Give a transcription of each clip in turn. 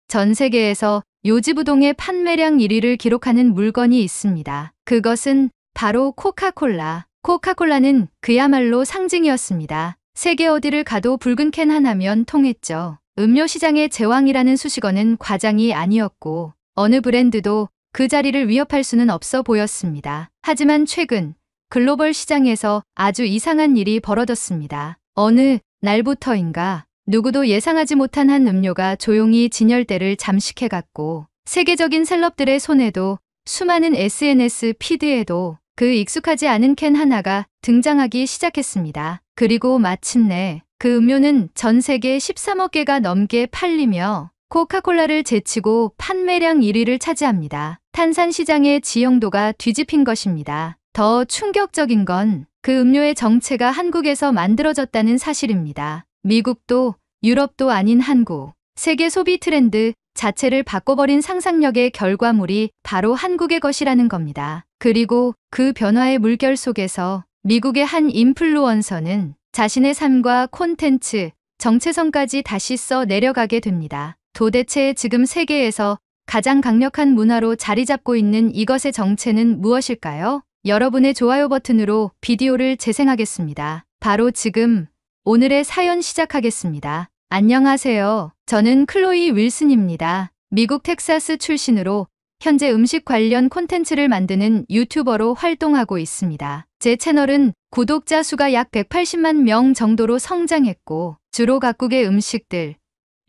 전 세계에서 요지부동의 판매량 1위를 기록하는 물건이 있습니다. 그것은 바로 코카콜라. 코카콜라는 그야말로 상징이었습니다. 세계 어디를 가도 붉은 캔 하나면 통했죠. 음료 시장의 제왕이라는 수식어는 과장이 아니었고 어느 브랜드도 그 자리를 위협할 수는 없어 보였습니다. 하지만 최근 글로벌 시장에서 아주 이상한 일이 벌어졌습니다. 어느 날부터인가 누구도 예상하지 못한 한 음료가 조용히 진열대를 잠식해갔고 세계적인 셀럽들의 손에도 수많은 SNS 피드에도 그 익숙하지 않은 캔 하나가 등장하기 시작했습니다. 그리고 마침내 그 음료는 전 세계 13억 개가 넘게 팔리며 코카콜라를 제치고 판매량 1위를 차지합니다. 탄산 시장의 지형도가 뒤집힌 것입니다. 더 충격적인 건 그 음료의 정체가 한국에서 만들어졌다는 사실입니다. 미국도 유럽도 아닌 한국. 세계 소비 트렌드 자체를 바꿔버린 상상력의 결과물이 바로 한국의 것이라는 겁니다. 그리고 그 변화의 물결 속에서 미국의 한 인플루언서는 자신의 삶과 콘텐츠, 정체성까지 다시 써 내려가게 됩니다. 도대체 지금 세계에서 가장 강력한 문화로 자리 잡고 있는 이것의 정체는 무엇일까요? 여러분의 좋아요 버튼으로 비디오를 재생하겠습니다. 바로 지금 오늘의 사연 시작하겠습니다. 안녕하세요. 저는 클로이 윌슨입니다. 미국 텍사스 출신으로 현재 음식 관련 콘텐츠를 만드는 유튜버로 활동하고 있습니다. 제 채널은 구독자 수가 약 180만 명 정도로 성장했고 주로 각국의 음식들,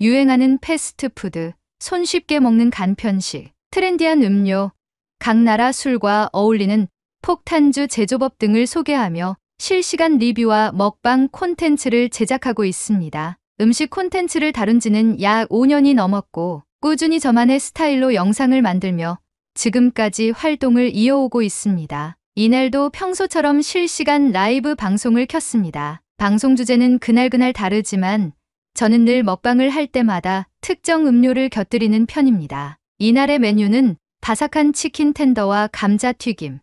유행하는 패스트푸드, 손쉽게 먹는 간편식, 트렌디한 음료, 각 나라 술과 어울리는 폭탄주 제조법 등을 소개하며 실시간 리뷰와 먹방 콘텐츠를 제작하고 있습니다. 음식 콘텐츠를 다룬 지는 약 5년이 넘었고 꾸준히 저만의 스타일로 영상을 만들며 지금까지 활동을 이어오고 있습니다. 이날도 평소처럼 실시간 라이브 방송을 켰습니다. 방송 주제는 그날그날 다르지만 저는 늘 먹방을 할 때마다 특정 음료를 곁들이는 편입니다. 이날의 메뉴는 바삭한 치킨 텐더와 감자튀김,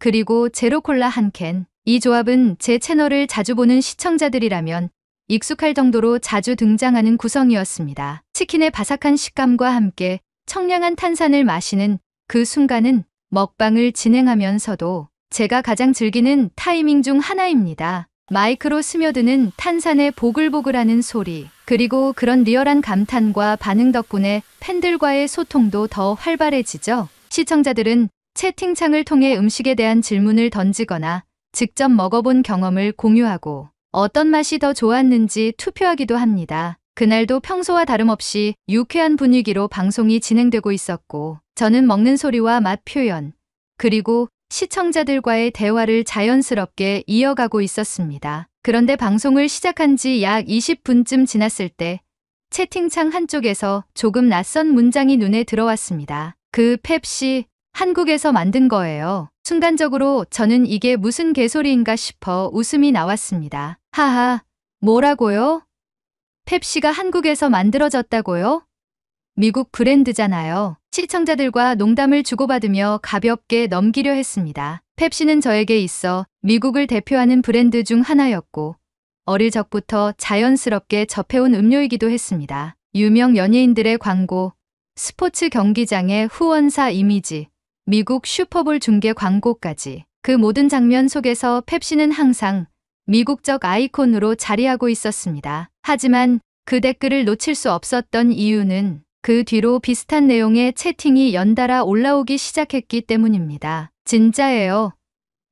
그리고 제로콜라 한 캔. 이 조합은 제 채널을 자주 보는 시청자들이라면 익숙할 정도로 자주 등장하는 구성이었습니다. 치킨의 바삭한 식감과 함께 청량한 탄산을 마시는 그 순간은 먹방을 진행하면서도 제가 가장 즐기는 타이밍 중 하나입니다. 마이크로 스며드는 탄산의 보글보글하는 소리, 그리고 그런 리얼한 감탄과 반응 덕분에 팬들과의 소통도 더 활발해지죠. 시청자들은 채팅창을 통해 음식에 대한 질문을 던지거나 직접 먹어본 경험을 공유하고 어떤 맛이 더 좋았는지 투표하기도 합니다. 그날도 평소와 다름없이 유쾌한 분위기로 방송이 진행되고 있었고 저는 먹는 소리와 맛 표현, 그리고 시청자들과의 대화를 자연스럽게 이어가고 있었습니다. 그런데 방송을 시작한 지 약 20분쯤 지났을 때 채팅창 한쪽에서 조금 낯선 문장이 눈에 들어왔습니다. 그 펩시 한국에서 만든 거예요. 순간적으로 저는 이게 무슨 개소리인가 싶어 웃음이 나왔습니다. 하하, 뭐라고요? 펩시가 한국에서 만들어졌다고요? 미국 브랜드잖아요. 시청자들과 농담을 주고받으며 가볍게 넘기려 했습니다. 펩시는 저에게 있어 미국을 대표하는 브랜드 중 하나였고 어릴 적부터 자연스럽게 접해온 음료이기도 했습니다. 유명 연예인들의 광고, 스포츠 경기장의 후원사 이미지, 미국 슈퍼볼 중계 광고까지 그 모든 장면 속에서 펩시는 항상 미국적 아이콘으로 자리하고 있었습니다. 하지만 그 댓글을 놓칠 수 없었던 이유는 그 뒤로 비슷한 내용의 채팅이 연달아 올라오기 시작했기 때문입니다. 진짜예요.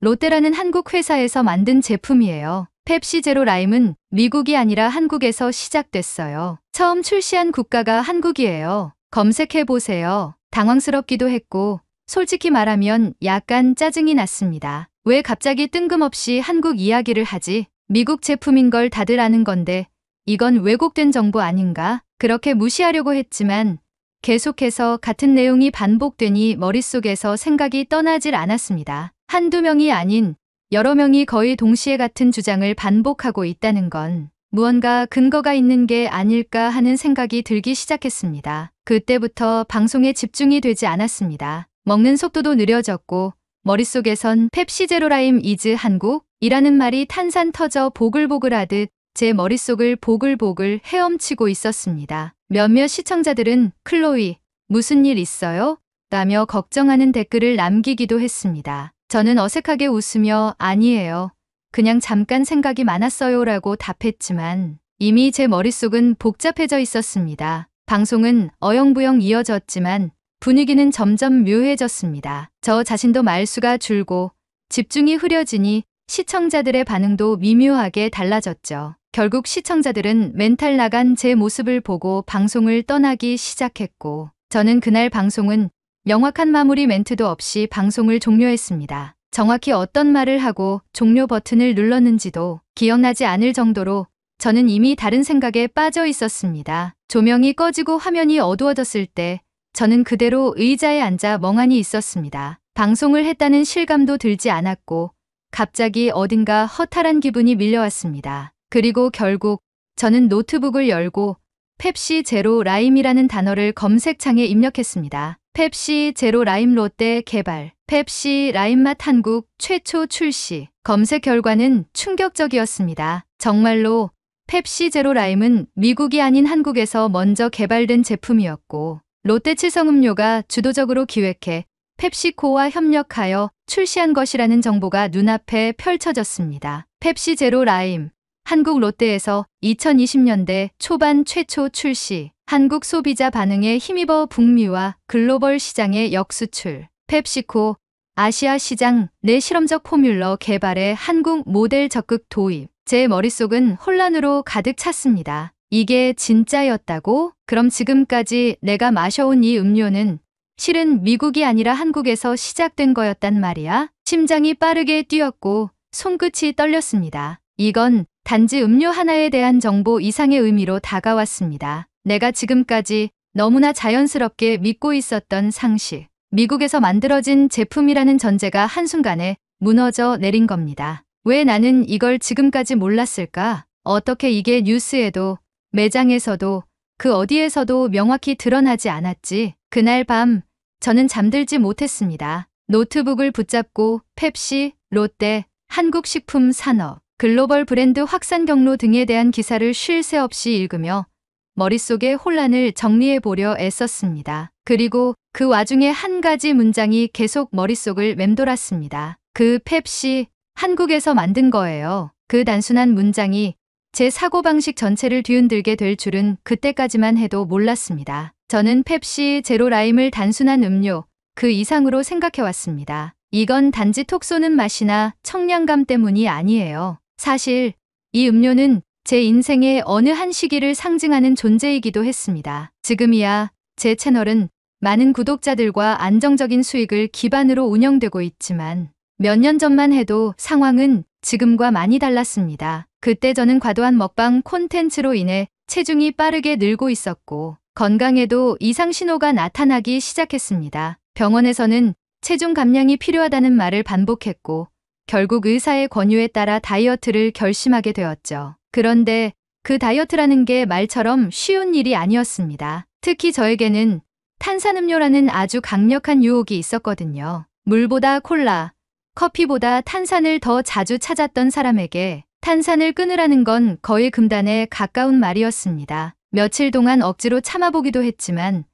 롯데라는 한국 회사에서 만든 제품이에요. 펩시 제로 라임은 미국이 아니라 한국에서 시작됐어요. 처음 출시한 국가가 한국이에요. 검색해보세요. 당황스럽기도 했고 솔직히 말하면 약간 짜증이 났습니다. 왜 갑자기 뜬금없이 한국 이야기를 하지? 미국 제품인 걸 다들 아는 건데 이건 왜곡된 정보 아닌가? 그렇게 무시하려고 했지만 계속해서 같은 내용이 반복되니 머릿속에서 생각이 떠나질 않았습니다. 한두 명이 아닌 여러 명이 거의 동시에 같은 주장을 반복하고 있다는 건 무언가 근거가 있는 게 아닐까 하는 생각이 들기 시작했습니다. 그때부터 방송에 집중이 되지 않았습니다. 먹는 속도도 느려졌고 머릿속에선 펩시 제로 라임 이즈 한국이라는 말이 탄산 터져 보글보글하듯 제 머릿속을 보글보글 헤엄치고 있었습니다. 몇몇 시청자들은 클로이, 무슨 일 있어요? 라며 걱정하는 댓글을 남기기도 했습니다. 저는 어색하게 웃으며 아니에요. 그냥 잠깐 생각이 많았어요 라고 답했지만 이미 제 머릿속은 복잡해져 있었습니다. 방송은 어영부영 이어졌지만 분위기는 점점 묘해졌습니다. 저 자신도 말수가 줄고 집중이 흐려지니 시청자들의 반응도 미묘하게 달라졌죠. 결국 시청자들은 멘탈 나간 제 모습을 보고 방송을 떠나기 시작했고 저는 그날 방송은 명확한 마무리 멘트도 없이 방송을 종료했습니다. 정확히 어떤 말을 하고 종료 버튼을 눌렀는지도 기억나지 않을 정도로 저는 이미 다른 생각에 빠져 있었습니다. 조명이 꺼지고 화면이 어두워졌을 때 저는 그대로 의자에 앉아 멍하니 있었습니다. 방송을 했다는 실감도 들지 않았고 갑자기 어딘가 허탈한 기분이 밀려왔습니다. 그리고 결국 저는 노트북을 열고 펩시 제로 라임이라는 단어를 검색창에 입력했습니다. 펩시 제로 라임 롯데 개발, 펩시 라임맛 한국 최초 출시. 검색 결과는 충격적이었습니다. 정말로 펩시 제로 라임은 미국이 아닌 한국에서 먼저 개발된 제품이었고 롯데 칠성음료가 주도적으로 기획해 펩시코와 협력하여 출시한 것이라는 정보가 눈앞에 펼쳐졌습니다. 펩시 제로 라임, 한국 롯데에서 2020년대 초반 최초 출시, 한국 소비자 반응에 힘입어 북미와 글로벌 시장의 역수출, 펩시코, 아시아 시장 내 실험적 포뮬러 개발에 한국 모델 적극 도입. 제 머릿속은 혼란으로 가득 찼습니다. 이게 진짜였다고? 그럼 지금까지 내가 마셔온 이 음료는 실은 미국이 아니라 한국에서 시작된 거였단 말이야? 심장이 빠르게 뛰었고 손끝이 떨렸습니다. 이건 단지 음료 하나에 대한 정보 이상의 의미로 다가왔습니다. 내가 지금까지 너무나 자연스럽게 믿고 있었던 상식. 미국에서 만들어진 제품이라는 전제가 한순간에 무너져 내린 겁니다. 왜 나는 이걸 지금까지 몰랐을까? 어떻게 이게 뉴스에도 매장에서도 그 어디에서도 명확히 드러나지 않았지? 그날 밤 저는 잠들지 못했습니다. 노트북을 붙잡고 펩시, 롯데, 한국식품산업, 글로벌 브랜드 확산 경로 등에 대한 기사를 쉴 새 없이 읽으며 머릿속의 혼란을 정리해보려 애썼습니다. 그리고 그 와중에 한 가지 문장이 계속 머릿속을 맴돌았습니다. 그 펩시, 한국에서 만든 거예요. 그 단순한 문장이 제 사고방식 전체를 뒤흔들게 될 줄은 그때까지만 해도 몰랐습니다. 저는 펩시 제로 라임을 단순한 음료, 그 이상으로 생각해왔습니다. 이건 단지 톡 쏘는 맛이나 청량감 때문이 아니에요. 사실 이 음료는 제 인생의 어느 한 시기를 상징하는 존재이기도 했습니다. 지금이야 제 채널은 많은 구독자들과 안정적인 수익을 기반으로 운영되고 있지만 몇 년 전만 해도 상황은 지금과 많이 달랐습니다. 그때 저는 과도한 먹방 콘텐츠로 인해 체중이 빠르게 늘고 있었고 건강에도 이상 신호가 나타나기 시작했습니다. 병원에서는 체중 감량이 필요하다는 말을 반복했고 결국 의사의 권유에 따라 다이어트를 결심하게 되었죠. 그런데 그 다이어트라는 게 말처럼 쉬운 일이 아니었습니다. 특히 저에게는 탄산음료라는 아주 강력한 유혹이 있었거든요. 물보다 콜라, 커피보다 탄산을 더 자주 찾았던 사람에게 탄산을 끊으라는 건 거의 금단에 가까운 말이었습니다. 며칠 동안 억지로 참아보기도 했지만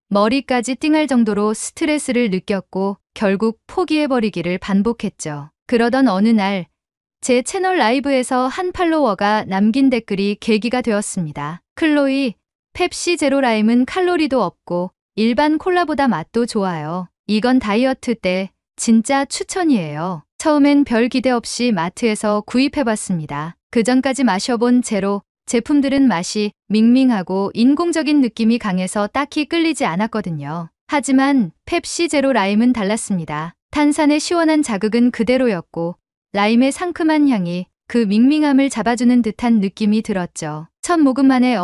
머리까지 띵할 정도로 스트레스를 느꼈고 결국 포기해버리기를 반복했죠. 그러던 어느 날 제 채널 라이브에서 한 팔로워가 남긴 댓글이 계기가 되었습니다. 클로이, 펩시 제로 라임은 칼로리도 없고 일반 콜라보다 맛도 좋아요. 이건 다이어트 때 진짜 추천이에요. 처음엔 별 기대 없이 마트에서 구입해봤습니다. 그전까지 마셔본 제로 제품들은 맛이 밍밍하고 인공적인 느낌이 강해서 딱히 끌리지 않았거든요. 하지만 펩시 제로 라임은 달랐습니다. 탄산의 시원한 자극은 그대로였고 라임의 상큼한 향이 그 밍밍함을 잡아주는 듯한 느낌이 들었죠. 첫 모금 만에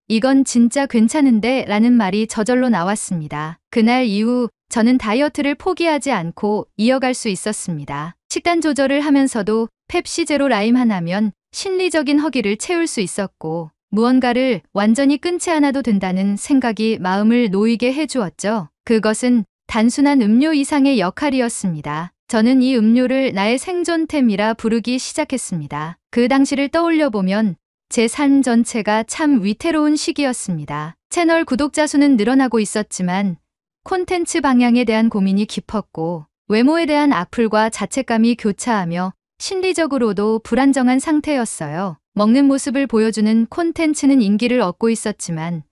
이건 진짜 괜찮은데 라는 말이 저절로 나왔습니다. 그날 이후 저는 다이어트를 포기하지 않고 이어갈 수 있었습니다. 식단 조절을 하면서도 펩시 제로 라임 하나면 심리적인 허기를 채울 수 있었고 무언가를 완전히 끊지 않아도 된다는 생각이 마음을 놓이게 해주었죠. 그것은 단순한 음료 이상의 역할이었습니다. 저는 이 음료를 나의 생존템이라 부르기 시작했습니다. 그 당시를 떠올려 보면 제 삶 전체가 참 위태로운 시기였습니다. 채널 구독자 수는 늘어나고 있었지만 콘텐츠 방향에 대한 고민이 깊었고 외모에 대한 악플과 자책감이 교차하며 심리적으로도 불안정한 상태였어요. 먹는 모습을 보여주는 콘텐츠는 인기를 얻고 있었지만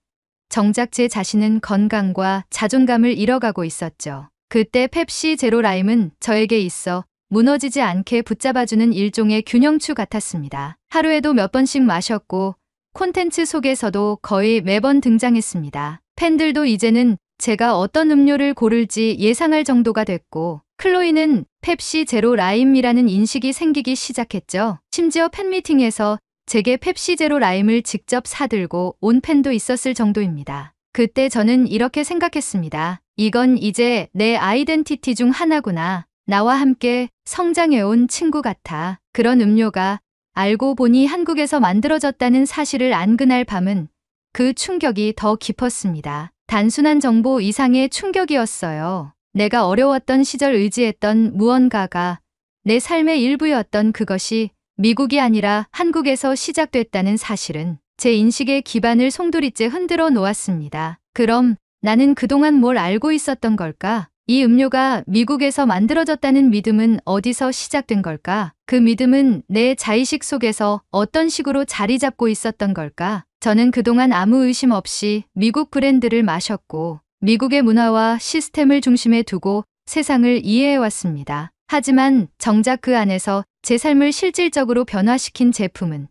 정작 제 자신은 건강과 자존감을 잃어가고 있었죠. 그때 펩시 제로 라임은 저에게 있어 무너지지 않게 붙잡아주는 일종의 균형추 같았습니다. 하루에도 몇 번씩 마셨고 콘텐츠 속에서도 거의 매번 등장했습니다. 팬들도 이제는 제가 어떤 음료를 고를지 예상할 정도가 됐고 클로이는 펩시 제로 라임이라는 인식이 생기기 시작했죠. 심지어 팬미팅에서 제게 펩시 제로 라임을 직접 사들고 온 팬도 있었을 정도입니다. 그때 저는 이렇게 생각했습니다. 이건 이제 내 아이덴티티 중 하나구나. 나와 함께 성장해온 친구 같아. 그런 음료가 알고 보니 한국에서 만들어졌다는 사실을 안 그날 밤은 그 충격이 더 깊었습니다. 단순한 정보 이상의 충격이었어요. 내가 어려웠던 시절 의지했던 무언가가 내 삶의 일부였던 그것이 미국이 아니라 한국에서 시작됐다는 사실은 제 인식의 기반을 송두리째 흔들어 놓았습니다. 그럼 나는 그동안 뭘 알고 있었던 걸까? 이 음료가 미국에서 만들어졌다는 믿음은 어디서 시작된 걸까? 그 믿음은 내 자의식 속에서 어떤 식으로 자리 잡고 있었던 걸까? 저는 그동안 아무 의심 없이 미국 브랜드를 마셨고 미국의 문화와 시스템을 중심에 두고 세상을 이해해왔습니다. 하지만 정작 그 안에서 제 삶을 실질적으로 변화시킨 제품은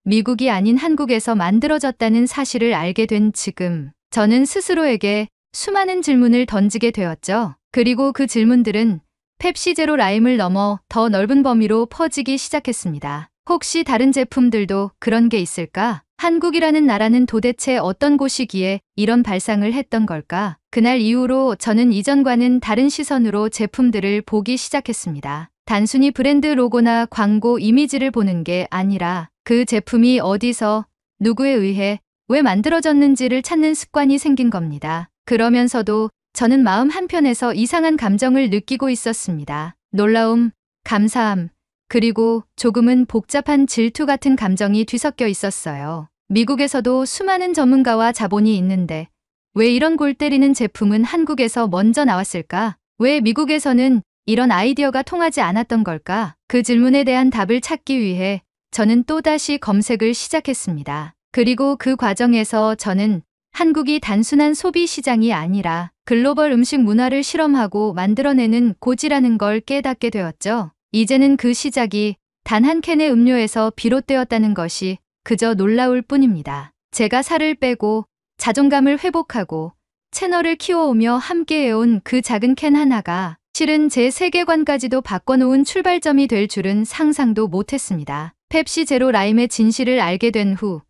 미국이 아닌 한국에서 만들어졌다는 사실을 알게 된 지금 저는 스스로에게 수많은 질문을 던지게 되었죠. 그리고 그 질문들은 펩시 제로 라임을 넘어 더 넓은 범위로 퍼지기 시작했습니다. 혹시 다른 제품들도 그런 게 있을까? 한국이라는 나라는 도대체 어떤 곳이기에 이런 발상을 했던 걸까? 그날 이후로 저는 이전과는 다른 시선으로 제품들을 보기 시작했습니다. 단순히 브랜드 로고나 광고 이미지를 보는 게 아니라 그 제품이 어디서, 누구에 의해, 왜 만들어졌는지를 찾는 습관이 생긴 겁니다. 그러면서도 저는 마음 한편에서 이상한 감정을 느끼고 있었습니다. 놀라움, 감사함, 그리고 조금은 복잡한 질투 같은 감정이 뒤섞여 있었어요. 미국에서도 수많은 전문가와 자본이 있는데 왜 이런 골 때리는 제품은 한국에서 먼저 나왔을까? 왜 미국에서는 이런 아이디어가 통하지 않았던 걸까? 그 질문에 대한 답을 찾기 위해 저는 또다시 검색을 시작했습니다. 그리고 그 과정에서 저는 한국이 단순한 소비 시장이 아니라 글로벌 음식 문화를 실험하고 만들어내는 고지라는 걸 깨닫게 되었죠. 이제는 그 시작이 단 한 캔의 음료에서 비롯되었다는 것이 그저 놀라울 뿐입니다. 제가 살을 빼고 자존감을 회복하고 채널을 키워오며 함께해온 그 작은 캔 하나가 실은 제 세계관까지도 바꿔놓은 출발점이 될 줄은 상상도 못했습니다. 펩시 제로 라임의 진실을 알게 된 후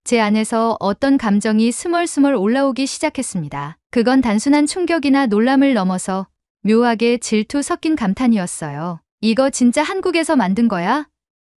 제 안에서 어떤 감정이 스멀스멀 올라오기 시작했습니다. 그건 단순한 충격이나 놀람을 넘어서 묘하게 질투 섞인 감탄이었어요. 이거 진짜 한국에서 만든 거야?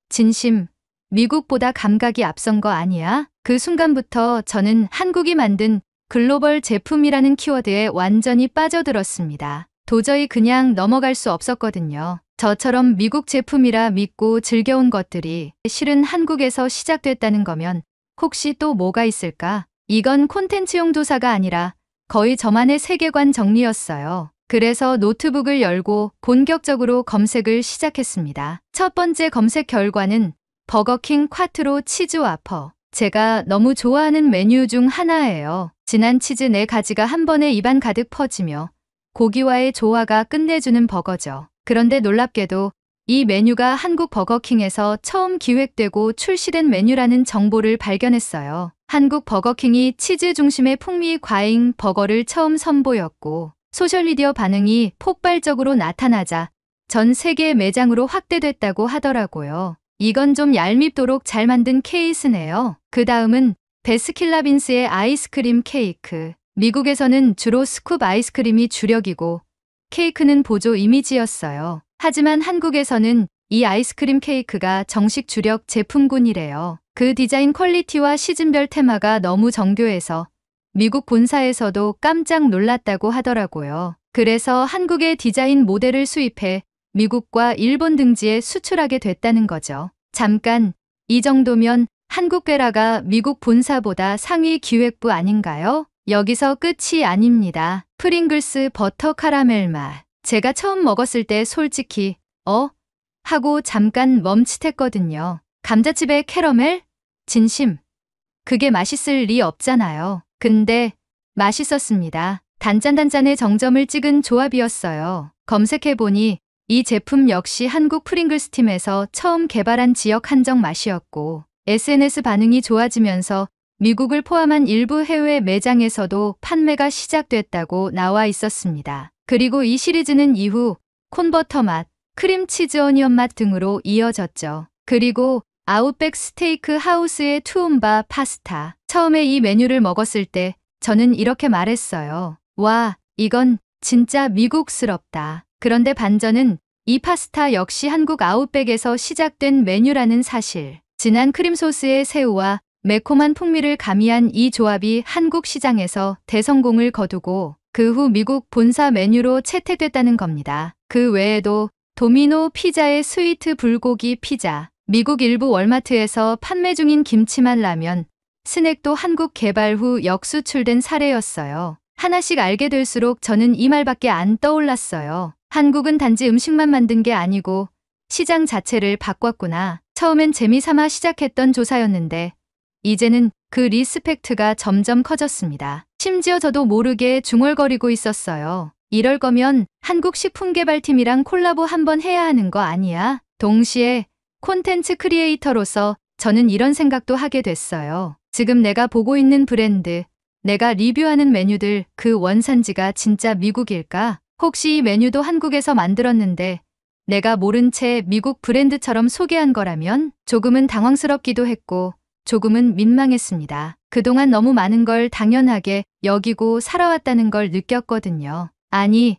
진심, 미국보다 감각이 앞선 거 아니야? 그 순간부터 저는 한국이 만든 글로벌 제품이라는 키워드에 완전히 빠져들었습니다. 도저히 그냥 넘어갈 수 없었거든요. 저처럼 미국 제품이라 믿고 즐겨온 것들이 실은 한국에서 시작됐다는 거면 혹시 또 뭐가 있을까? 이건 콘텐츠용 조사가 아니라 거의 저만의 세계관 정리였어요. 그래서 노트북을 열고 본격적으로 검색을 시작했습니다. 첫 번째 검색 결과는 버거킹 콰트로 치즈 와퍼. 제가 너무 좋아하는 메뉴 중 하나예요. 진한 치즈 4가지가 한 번에 입안 가득 퍼지며 고기와의 조화가 끝내주는 버거죠. 그런데 놀랍게도 이 메뉴가 한국 버거킹에서 처음 기획되고 출시된 메뉴라는 정보를 발견했어요. 한국 버거킹이 치즈 중심의 풍미 과잉 버거를 처음 선보였고 소셜미디어 반응이 폭발적으로 나타나자 전 세계 매장으로 확대됐다고 하더라고요. 이건 좀 얄밉도록 잘 만든 케이스네요. 그 다음은 베스킨라빈스의 아이스크림 케이크. 미국에서는 주로 스쿱 아이스크림이 주력이고 케이크는 보조 이미지였어요. 하지만 한국에서는 이 아이스크림 케이크가 정식 주력 제품군이래요. 그 디자인 퀄리티와 시즌별 테마가 너무 정교해서 미국 본사에서도 깜짝 놀랐다고 하더라고요. 그래서 한국의 디자인 모델을 수입해 미국과 일본 등지에 수출하게 됐다는 거죠. 잠깐, 이 정도면 한국괴라가 미국 본사보다 상위 기획부 아닌가요? 여기서 끝이 아닙니다. 프링글스 버터 카라멜 맛. 제가 처음 먹었을 때 솔직히 하고 잠깐 멈칫했거든요. 감자칩에 캐러멜? 진심. 그게 맛있을 리 없잖아요. 근데 맛있었습니다. 단짠단짠의 정점을 찍은 조합이었어요. 검색해보니 이 제품 역시 한국 프링글스 팀에서 처음 개발한 지역 한정 맛이었고 SNS 반응이 좋아지면서 미국을 포함한 일부 해외 매장에서도 판매가 시작됐다고 나와 있었습니다. 그리고 이 시리즈는 이후 콘버터 맛, 크림치즈 어니언 맛 등으로 이어졌죠. 그리고 아웃백 스테이크 하우스의 투움바 파스타. 처음에 이 메뉴를 먹었을 때 저는 이렇게 말했어요. 와, 이건 진짜 미국스럽다. 그런데 반전은 이 파스타 역시 한국 아웃백에서 시작된 메뉴라는 사실. 진한 크림 소스의 새우와 매콤한 풍미를 가미한 이 조합이 한국 시장에서 대성공을 거두고 그 후 미국 본사 메뉴로 채택됐다는 겁니다. 그 외에도 도미노 피자의 스위트 불고기 피자, 미국 일부 월마트에서 판매 중인 김치맛 라면, 스낵도 한국 개발 후 역수출된 사례였어요. 하나씩 알게 될수록 저는 이 말밖에 안 떠올랐어요. 한국은 단지 음식만 만든 게 아니고 시장 자체를 바꿨구나. 처음엔 재미삼아 시작했던 조사였는데 이제는 그 리스펙트가 점점 커졌습니다. 심지어 저도 모르게 중얼거리고 있었어요. 이럴 거면 한국식품개발팀이랑 콜라보 한번 해야 하는 거 아니야? 동시에 콘텐츠 크리에이터로서 저는 이런 생각도 하게 됐어요. 지금 내가 보고 있는 브랜드, 내가 리뷰하는 메뉴들 그 원산지가 진짜 미국일까? 혹시 이 메뉴도 한국에서 만들었는데 내가 모른 채 미국 브랜드처럼 소개한 거라면? 조금은 당황스럽기도 했고 조금은 민망했습니다. 그동안 너무 많은 걸 당연하게 여기고 살아왔다는 걸 느꼈거든요. 아니,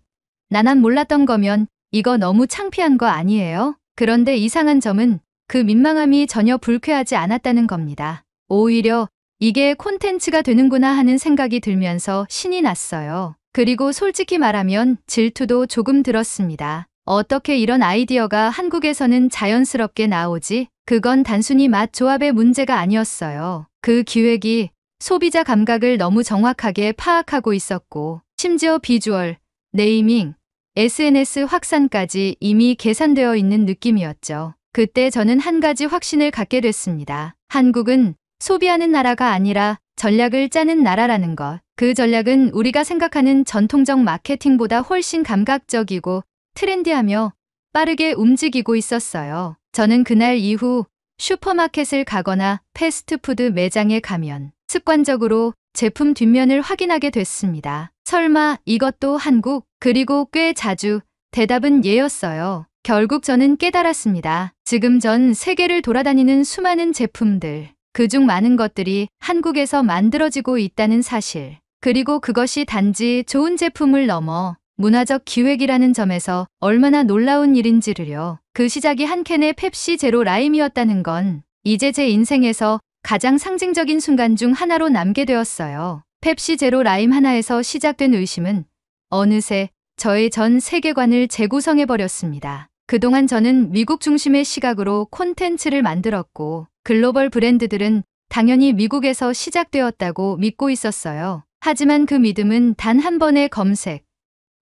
나만 몰랐던 거면 이거 너무 창피한 거 아니에요? 그런데 이상한 점은 그 민망함이 전혀 불쾌하지 않았다는 겁니다. 오히려 이게 콘텐츠가 되는구나 하는 생각이 들면서 신이 났어요. 그리고 솔직히 말하면 질투도 조금 들었습니다. 어떻게 이런 아이디어가 한국에서는 자연스럽게 나오지? 그건 단순히 맛 조합의 문제가 아니었어요. 그 기획이 소비자 감각을 너무 정확하게 파악하고 있었고 심지어 비주얼, 네이밍, SNS 확산까지 이미 계산되어 있는 느낌이었죠. 그때 저는 한 가지 확신을 갖게 됐습니다. 한국은 소비하는 나라가 아니라 전략을 짜는 나라라는 것. 그 전략은 우리가 생각하는 전통적 마케팅보다 훨씬 감각적이고 트렌디하며 빠르게 움직이고 있었어요. 저는 그날 이후 슈퍼마켓을 가거나 패스트푸드 매장에 가면 습관적으로 제품 뒷면을 확인하게 됐습니다. 설마 이것도 한국? 그리고 꽤 자주 대답은 예였어요. 결국 저는 깨달았습니다. 지금 전 세계를 돌아다니는 수많은 제품들, 그중 많은 것들이 한국에서 만들어지고 있다는 사실. 그리고 그것이 단지 좋은 제품을 넘어 문화적 기획이라는 점에서 얼마나 놀라운 일인지를요. 그 시작이 한 캔의 펩시 제로 라임이었다는 건 이제 제 인생에서 가장 상징적인 순간 중 하나로 남게 되었어요. 펩시 제로 라임 하나에서 시작된 의심은 어느새 저의 전 세계관을 재구성해버렸습니다. 그동안 저는 미국 중심의 시각으로 콘텐츠를 만들었고 글로벌 브랜드들은 당연히 미국에서 시작되었다고 믿고 있었어요. 하지만 그 믿음은 단 한 번의 검색,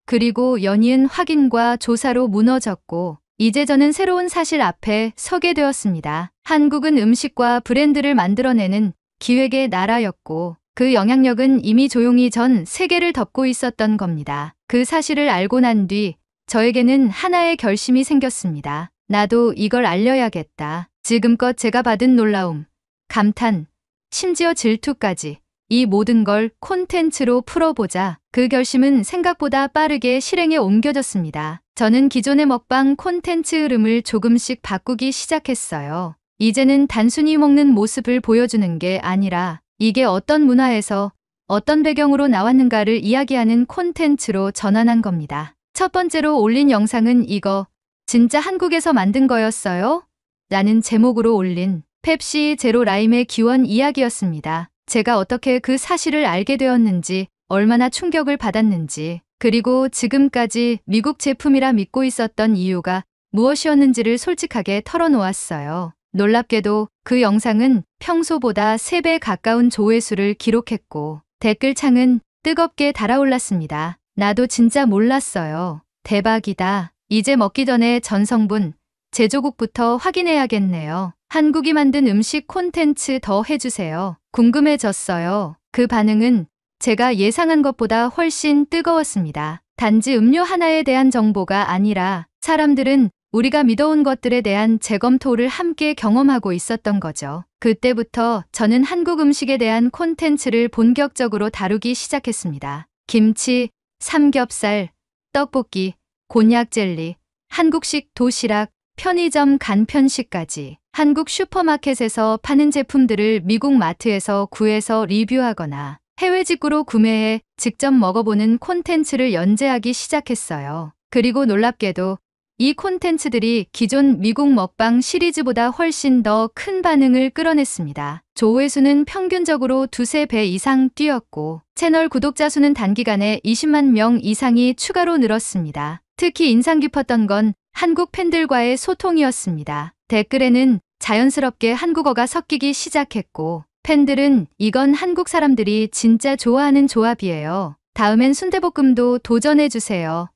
그리고 연이은 확인과 조사로 무너졌고 이제 저는 새로운 사실 앞에 서게 되었습니다. 한국은 음식과 브랜드를 만들어내는 기획의 나라였고 그 영향력은 이미 조용히 전 세계를 덮고 있었던 겁니다. 그 사실을 알고 난 뒤 저에게는 하나의 결심이 생겼습니다. 나도 이걸 알려야겠다. 지금껏 제가 받은 놀라움, 감탄, 심지어 질투까지 이 모든 걸 콘텐츠로 풀어보자. 그 결심은 생각보다 빠르게 실행에 옮겨졌습니다. 저는 기존의 먹방 콘텐츠 흐름을 조금씩 바꾸기 시작했어요. 이제는 단순히 먹는 모습을 보여주는 게 아니라 이게 어떤 문화에서 어떤 배경으로 나왔는가를 이야기하는 콘텐츠로 전환한 겁니다. 첫 번째로 올린 영상은 이거 진짜 한국에서 만든 거였어요? 라는 제목으로 올린 펩시 제로 라임의 기원 이야기였습니다. 제가 어떻게 그 사실을 알게 되었는지, 얼마나 충격을 받았는지, 그리고 지금까지 미국 제품이라 믿고 있었던 이유가 무엇이었는지를 솔직하게 털어놓았어요. 놀랍게도 그 영상은 평소보다 3배 가까운 조회수를 기록했고 댓글창은 뜨겁게 달아올랐습니다. 나도 진짜 몰랐어요. 대박이다. 이제 먹기 전에 전성분, 제조국부터 확인해야겠네요. 한국이 만든 음식 콘텐츠 더 해주세요. 궁금해졌어요. 그 반응은 제가 예상한 것보다 훨씬 뜨거웠습니다. 단지 음료 하나에 대한 정보가 아니라 사람들은 우리가 믿어온 것들에 대한 재검토를 함께 경험하고 있었던 거죠. 그때부터 저는 한국 음식에 대한 콘텐츠를 본격적으로 다루기 시작했습니다. 김치, 삼겹살, 떡볶이, 곤약 젤리, 한국식 도시락, 편의점 간편식까지 한국 슈퍼마켓에서 파는 제품들을 미국 마트에서 구해서 리뷰하거나 해외 직구로 구매해 직접 먹어보는 콘텐츠를 연재하기 시작했어요. 그리고 놀랍게도 이 콘텐츠들이 기존 미국 먹방 시리즈보다 훨씬 더 큰 반응을 끌어냈습니다. 조회수는 평균적으로 2~3배 이상 뛰었고 채널 구독자 수는 단기간에 20만 명 이상이 추가로 늘었습니다. 특히 인상 깊었던 건 한국 팬들과의 소통이었습니다. 댓글에는 자연스럽게 한국어가 섞이기 시작했고 팬들은 이건 한국 사람들이 진짜 좋아하는 조합이에요. 다음엔 순대볶음도 도전해주세요.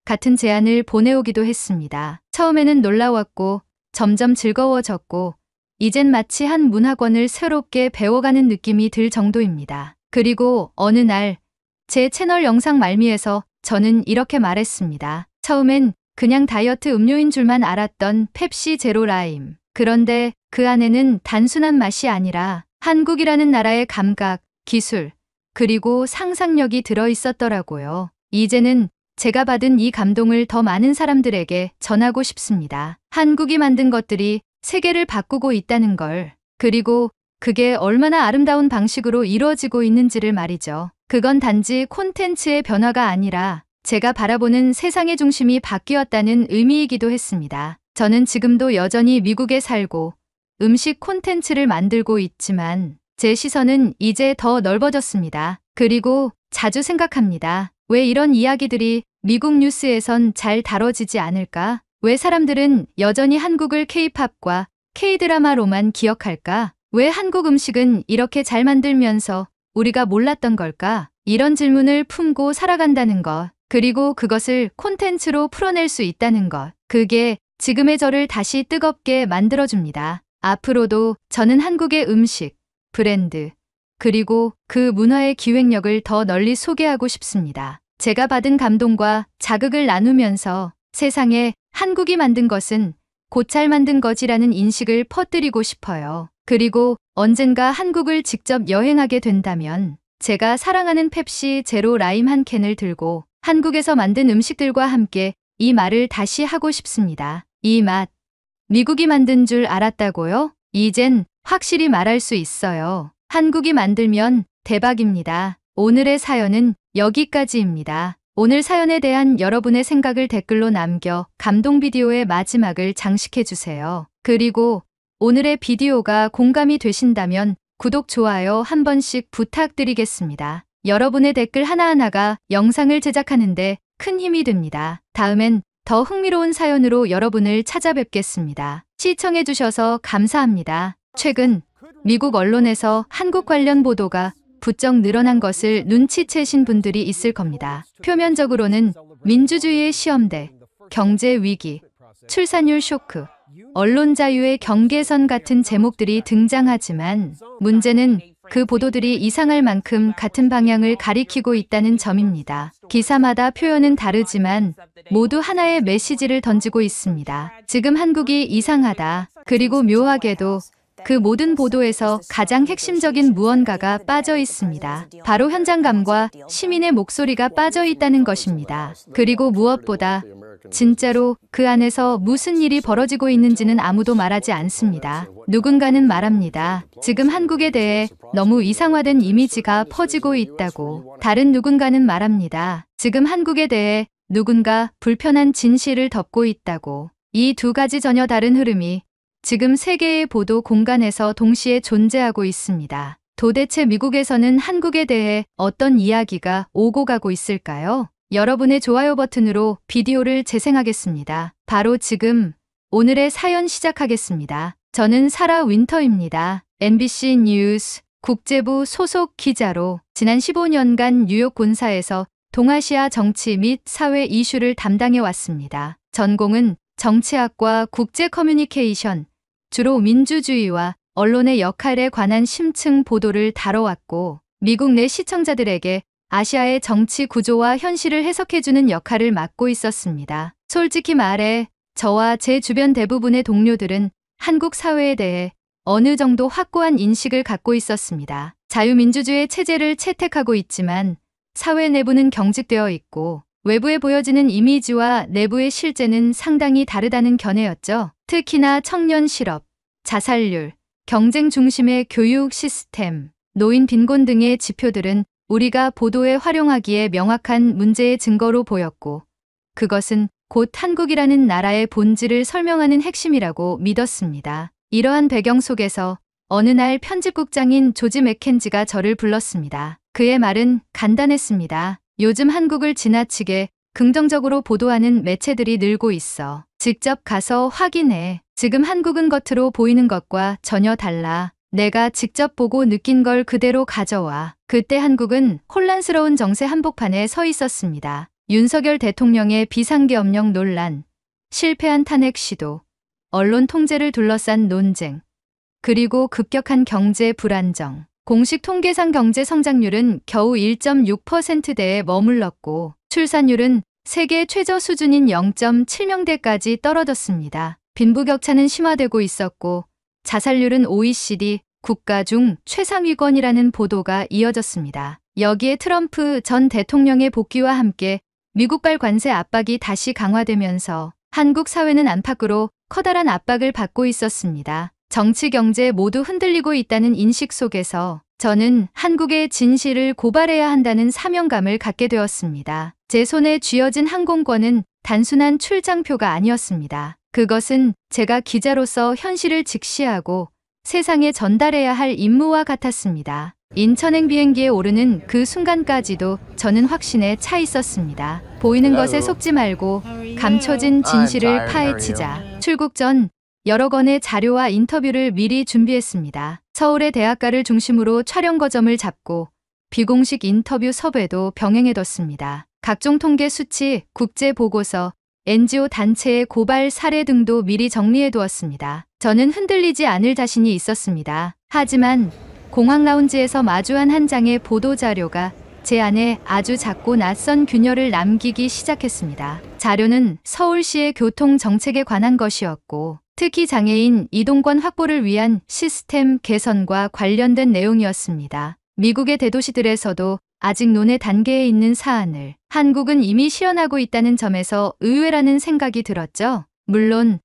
같은 제안을 보내오기도 했습니다. 처음에는 놀라웠고 점점 즐거워졌고 이젠 마치 한 문학원을 새롭게 배워가는 느낌이 들 정도입니다. 그리고 어느 날 제 채널 영상 말미에서 저는 이렇게 말했습니다. 처음엔 그냥 다이어트 음료인 줄만 알았던 펩시 제로 라임. 그런데 그 안에는 단순한 맛이 아니라 한국이라는 나라의 감각, 기술, 그리고 상상력이 들어있었더라고요. 이제는 제가 받은 이 감동을 더 많은 사람들에게 전하고 싶습니다. 한국이 만든 것들이 세계를 바꾸고 있다는 걸, 그리고 그게 얼마나 아름다운 방식으로 이루어지고 있는지를 말이죠. 그건 단지 콘텐츠의 변화가 아니라 제가 바라보는 세상의 중심이 바뀌었다는 의미이기도 했습니다. 저는 지금도 여전히 미국에 살고 음식 콘텐츠를 만들고 있지만 제 시선은 이제 더 넓어졌습니다. 그리고 자주 생각합니다. 왜 이런 이야기들이 미국 뉴스에선 잘 다뤄지지 않을까? 왜 사람들은 여전히 한국을 K-팝과 K-드라마로만 기억할까? 왜 한국 음식은 이렇게 잘 만들면서 우리가 몰랐던 걸까? 이런 질문을 품고 살아간다는 것, 그리고 그것을 콘텐츠로 풀어낼 수 있다는 것, 그게 지금의 저를 다시 뜨겁게 만들어줍니다. 앞으로도 저는 한국의 음식, 브랜드, 그리고 그 문화의 기획력을 더 널리 소개하고 싶습니다. 제가 받은 감동과 자극을 나누면서 세상에 한국이 만든 것은 곧 잘 만든 거지라는 인식을 퍼뜨리고 싶어요. 그리고 언젠가 한국을 직접 여행하게 된다면 제가 사랑하는 펩시 제로 라임 한 캔을 들고 한국에서 만든 음식들과 함께 이 말을 다시 하고 싶습니다. 이 맛, 미국이 만든 줄 알았다고요? 이젠 확실히 말할 수 있어요. 한국이 만들면 대박입니다. 오늘의 사연은 여기까지입니다. 오늘 사연에 대한 여러분의 생각을 댓글로 남겨 감동 비디오의 마지막을 장식해주세요. 그리고 오늘의 비디오가 공감이 되신다면 구독, 좋아요 한 번씩 부탁드리겠습니다. 여러분의 댓글 하나하나가 영상을 제작하는데 큰 힘이 됩니다. 다음엔 더 흥미로운 사연으로 여러분을 찾아뵙겠습니다. 시청해주셔서 감사합니다. 최근 미국 언론에서 한국 관련 보도가 부쩍 늘어난 것을 눈치채신 분들이 있을 겁니다. 표면적으로는 민주주의의 시험대, 경제 위기, 출산율 쇼크, 언론 자유의 경계선 같은 제목들이 등장하지만 문제는 그 보도들이 이상할 만큼 같은 방향을 가리키고 있다는 점입니다. 기사마다 표현은 다르지만 모두 하나의 메시지를 던지고 있습니다. 지금 한국이 이상하다. 그리고 묘하게도 그 모든 보도에서 가장 핵심적인 무언가가 빠져 있습니다. 바로 현장감과 시민의 목소리가 빠져 있다는 것입니다. 그리고 무엇보다 진짜로 그 안에서 무슨 일이 벌어지고 있는지는 아무도 말하지 않습니다. 누군가는 말합니다. 지금 한국에 대해 너무 이상화된 이미지가 퍼지고 있다고. 다른 누군가는 말합니다. 지금 한국에 대해 누군가 불편한 진실을 덮고 있다고. 이 두 가지 전혀 다른 흐름이 지금 세계의 보도 공간에서 동시에 존재하고 있습니다. 도대체 미국에서는 한국에 대해 어떤 이야기가 오고 가고 있을까요? 여러분의 좋아요 버튼으로 비디오를 재생하겠습니다. 바로 지금 오늘의 사연 시작하겠습니다. 저는 사라 윈터입니다. MBC 뉴스 국제부 소속 기자로 지난 15년간 뉴욕 본사에서 동아시아 정치 및 사회 이슈를 담당해 왔습니다. 전공은 정치학과 국제 커뮤니케이션, 주로 민주주의와 언론의 역할에 관한 심층 보도를 다뤄왔고, 미국 내 시청자들에게 아시아의 정치 구조와 현실을 해석해주는 역할을 맡고 있었습니다. 솔직히 말해 저와 제 주변 대부분의 동료들은 한국 사회에 대해 어느 정도 확고한 인식을 갖고 있었습니다. 자유민주주의 체제를 채택하고 있지만 사회 내부는 경직되어 있고 외부에 보여지는 이미지와 내부의 실제는 상당히 다르다는 견해였죠. 특히나 청년 실업, 자살률, 경쟁 중심의 교육 시스템, 노인 빈곤 등의 지표들은 우리가 보도에 활용하기에 명확한 문제의 증거로 보였고, 그것은 곧 한국이라는 나라의 본질을 설명하는 핵심이라고 믿었습니다. 이러한 배경 속에서 어느 날 편집국장인 조지 맥켄지가 저를 불렀습니다. 그의 말은 간단했습니다. 요즘 한국을 지나치게 긍정적으로 보도하는 매체들이 늘고 있어. 직접 가서 확인해. 지금 한국은 겉으로 보이는 것과 전혀 달라. 내가 직접 보고 느낀 걸 그대로 가져와. 그때 한국은 혼란스러운 정세 한복판에 서 있었습니다. 윤석열 대통령의 비상계엄령 논란, 실패한 탄핵 시도, 언론 통제를 둘러싼 논쟁, 그리고 급격한 경제 불안정. 공식 통계상 경제 성장률은 겨우 1.6%대에 머물렀고 출산율은 세계 최저 수준인 0.7명대까지 떨어졌습니다. 빈부격차는 심화되고 있었고 자살률은 OECD 국가 중 최상위권이라는 보도가 이어졌습니다. 여기에 트럼프 전 대통령의 복귀와 함께 미국발 관세 압박이 다시 강화되면서 한국 사회는 안팎으로 커다란 압박을 받고 있었습니다. 정치, 경제 모두 흔들리고 있다는 인식 속에서 저는 한국의 진실을 고발해야 한다는 사명감을 갖게 되었습니다. 제 손에 쥐어진 항공권은 단순한 출장표가 아니었습니다. 그것은 제가 기자로서 현실을 직시하고 세상에 전달해야 할 임무와 같았습니다. 인천행 비행기에 오르는 그 순간까지도 저는 확신에 차 있었습니다. 보이는 것에 속지 말고 감춰진 진실을 파헤치자. 출국 전 여러 건의 자료와 인터뷰를 미리 준비했습니다. 서울의 대학가를 중심으로 촬영 거점을 잡고 비공식 인터뷰 섭외도 병행해뒀습니다. 각종 통계 수치, 국제 보고서, NGO 단체의 고발 사례 등도 미리 정리해두었습니다. 저는 흔들리지 않을 자신이 있었습니다. 하지만 공항 라운지에서 마주한 한 장의 보도자료가 제 안에 아주 작고 낯선 균열을 남기기 시작했습니다. 자료는 서울시의 교통 정책에 관한 것이었고 특히 장애인 이동권 확보를 위한 시스템 개선과 관련된 내용이었습니다. 미국의 대도시들에서도 아직 논의 단계에 있는 사안을 한국은 이미 실현하고 있다는 점에서 의외라는 생각이 들었죠. 물론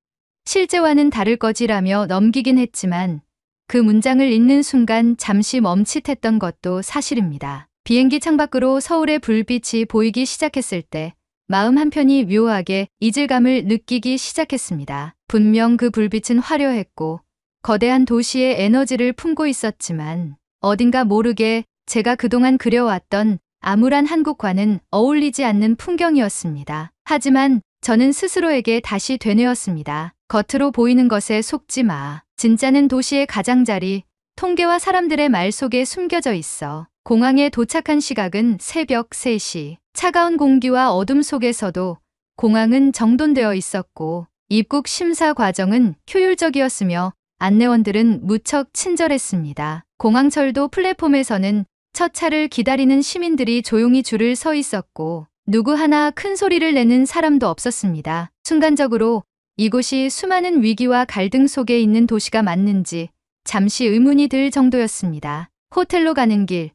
실제와는 다를 거지라며 넘기긴 했지만 그 문장을 읽는 순간 잠시 멈칫했던 것도 사실입니다. 비행기 창밖으로 서울의 불빛이 보이기 시작했을 때 마음 한편이 묘하게 이질감을 느끼기 시작했습니다. 분명 그 불빛은 화려했고 거대한 도시의 에너지를 품고 있었지만 어딘가 모르게 제가 그동안 그려왔던 암울한 한국과는 어울리지 않는 풍경이었습니다. 하지만 저는 스스로에게 다시 되뇌었습니다. 겉으로 보이는 것에 속지 마. 진짜는 도시의 가장자리, 통계와 사람들의 말 속에 숨겨져 있어. 공항에 도착한 시각은 새벽 3시. 차가운 공기와 어둠 속에서도 공항은 정돈되어 있었고 입국 심사 과정은 효율적이었으며 안내원들은 무척 친절했습니다. 공항철도 플랫폼에서는 첫 차를 기다리는 시민들이 조용히 줄을 서 있었고 누구 하나 큰 소리를 내는 사람도 없었습니다. 순간적으로 이곳이 수많은 위기와 갈등 속에 있는 도시가 맞는지 잠시 의문이 들 정도였습니다. 호텔로 가는 길,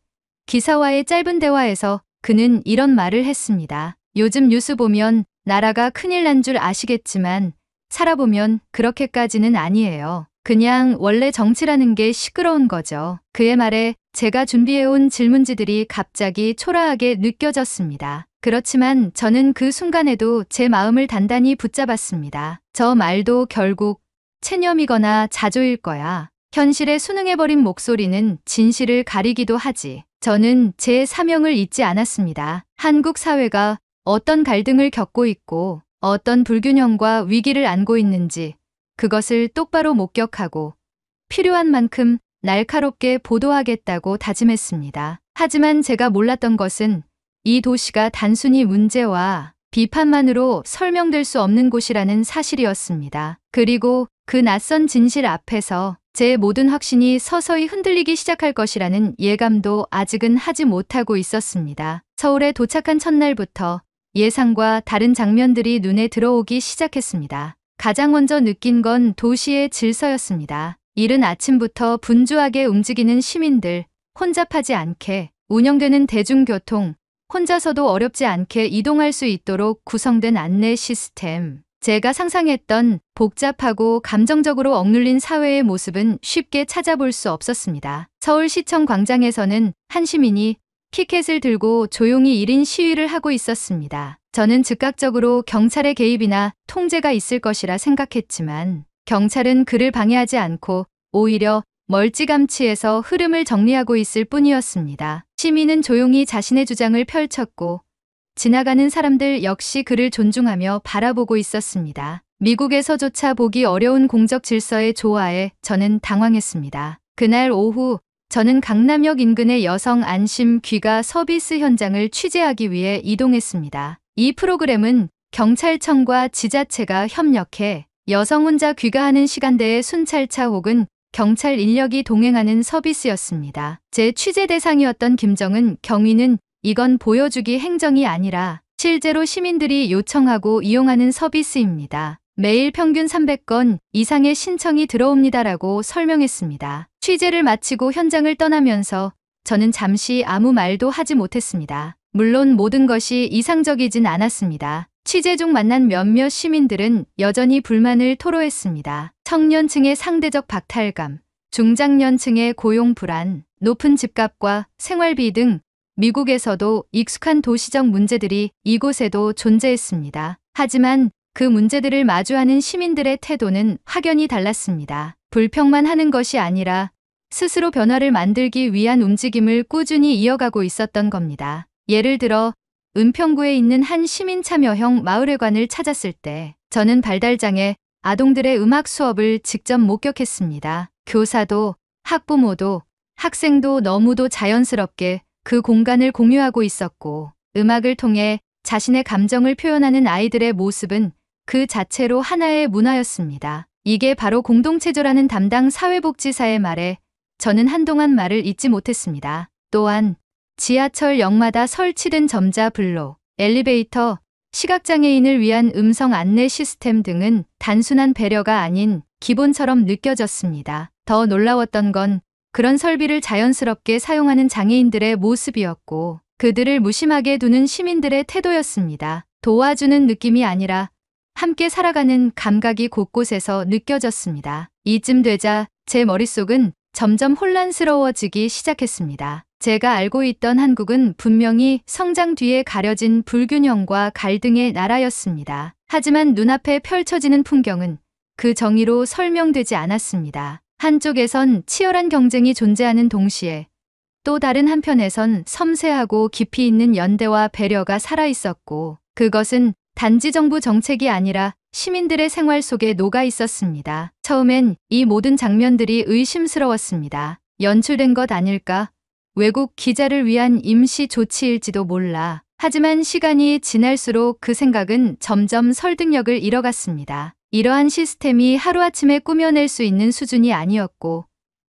기사와의 짧은 대화에서 그는 이런 말을 했습니다. 요즘 뉴스 보면 나라가 큰일 난 줄 아시겠지만 살아보면 그렇게까지는 아니에요. 그냥 원래 정치라는 게 시끄러운 거죠. 그의 말에 제가 준비해온 질문지들이 갑자기 초라하게 느껴졌습니다. 그렇지만 저는 그 순간에도 제 마음을 단단히 붙잡았습니다. 저 말도 결국 체념이거나 자조일 거야. 현실에 순응해버린 목소리는 진실을 가리기도 하지. 저는 제 사명을 잊지 않았습니다. 한국 사회가 어떤 갈등을 겪고 있고 어떤 불균형과 위기를 안고 있는지 그것을 똑바로 목격하고 필요한 만큼 날카롭게 보도하겠다고 다짐했습니다. 하지만 제가 몰랐던 것은 이 도시가 단순히 문제와 비판만으로 설명될 수 없는 곳이라는 사실이었습니다. 그리고 그 낯선 진실 앞에서 제 모든 확신이 서서히 흔들리기 시작할 것이라는 예감도 아직은 하지 못하고 있었습니다. 서울에 도착한 첫날부터 예상과 다른 장면들이 눈에 들어오기 시작했습니다. 가장 먼저 느낀 건 도시의 질서였습니다. 이른 아침부터 분주하게 움직이는 시민들, 혼잡하지 않게 운영되는 대중교통, 혼자서도 어렵지 않게 이동할 수 있도록 구성된 안내 시스템. 제가 상상했던 복잡하고 감정적으로 억눌린 사회의 모습은 쉽게 찾아볼 수 없었습니다. 서울시청 광장에서는 한 시민이 피켓을 들고 조용히 1인 시위를 하고 있었습니다. 저는 즉각적으로 경찰의 개입이나 통제가 있을 것이라 생각했지만 경찰은 그를 방해하지 않고 오히려 멀찌감치해서 흐름을 정리하고 있을 뿐이었습니다. 시민은 조용히 자신의 주장을 펼쳤고 지나가는 사람들 역시 그를 존중하며 바라보고 있었습니다. 미국에서조차 보기 어려운 공적 질서의 조화에 저는 당황했습니다. 그날 오후 저는 강남역 인근의 여성 안심 귀가 서비스 현장을 취재하기 위해 이동했습니다. 이 프로그램은 경찰청과 지자체가 협력해 여성 혼자 귀가하는 시간대에 순찰차 혹은 경찰 인력이 동행하는 서비스였습니다. 제 취재 대상이었던 김정은 경위는 이건 보여주기 행정이 아니라 실제로 시민들이 요청하고 이용하는 서비스입니다. 매일 평균 300건 이상의 신청이 들어옵니다라고 설명했습니다. 취재를 마치고 현장을 떠나면서 저는 잠시 아무 말도 하지 못했습니다. 물론 모든 것이 이상적이진 않았습니다. 취재 중 만난 몇몇 시민들은 여전히 불만을 토로했습니다. 청년층의 상대적 박탈감, 중장년층의 고용 불안, 높은 집값과 생활비 등 미국에서도 익숙한 도시적 문제들이 이곳에도 존재했습니다. 하지만 그 문제들을 마주하는 시민들의 태도는 확연히 달랐습니다. 불평만 하는 것이 아니라 스스로 변화를 만들기 위한 움직임을 꾸준히 이어가고 있었던 겁니다. 예를 들어 은평구에 있는 한 시민참여형 마을회관을 찾았을 때 저는 발달장애 아동들의 음악 수업을 직접 목격했습니다. 교사도 학부모도 학생도 너무도 자연스럽게 그 공간을 공유하고 있었고 음악을 통해 자신의 감정을 표현하는 아이들의 모습은 그 자체로 하나의 문화였습니다. 이게 바로 공동체조라는 담당 사회복지사의 말에 저는 한동안 말을 잇지 못했습니다. 또한 지하철역마다 설치된 점자 블록, 엘리베이터, 시각장애인을 위한 음성 안내 시스템 등은 단순한 배려가 아닌 기본처럼 느껴졌습니다. 더 놀라웠던 건 그런 설비를 자연스럽게 사용하는 장애인들의 모습이었고 그들을 무심하게 두는 시민들의 태도였습니다. 도와주는 느낌이 아니라 함께 살아가는 감각이 곳곳에서 느껴졌습니다. 이쯤 되자 제 머릿속은 점점 혼란스러워지기 시작했습니다. 제가 알고 있던 한국은 분명히 성장 뒤에 가려진 불균형과 갈등의 나라였습니다. 하지만 눈앞에 펼쳐지는 풍경은 그 정의로 설명되지 않았습니다. 한쪽에선 치열한 경쟁이 존재하는 동시에 또 다른 한편에선 섬세하고 깊이 있는 연대와 배려가 살아있었고 그것은 단지 정부 정책이 아니라 시민들의 생활 속에 녹아 있었습니다. 처음엔 이 모든 장면들이 의심스러웠습니다. 연출된 것 아닐까? 외국 기자를 위한 임시 조치일지도 몰라. 하지만 시간이 지날수록 그 생각은 점점 설득력을 잃어갔습니다. 이러한 시스템이 하루아침에 꾸며낼 수 있는 수준이 아니었고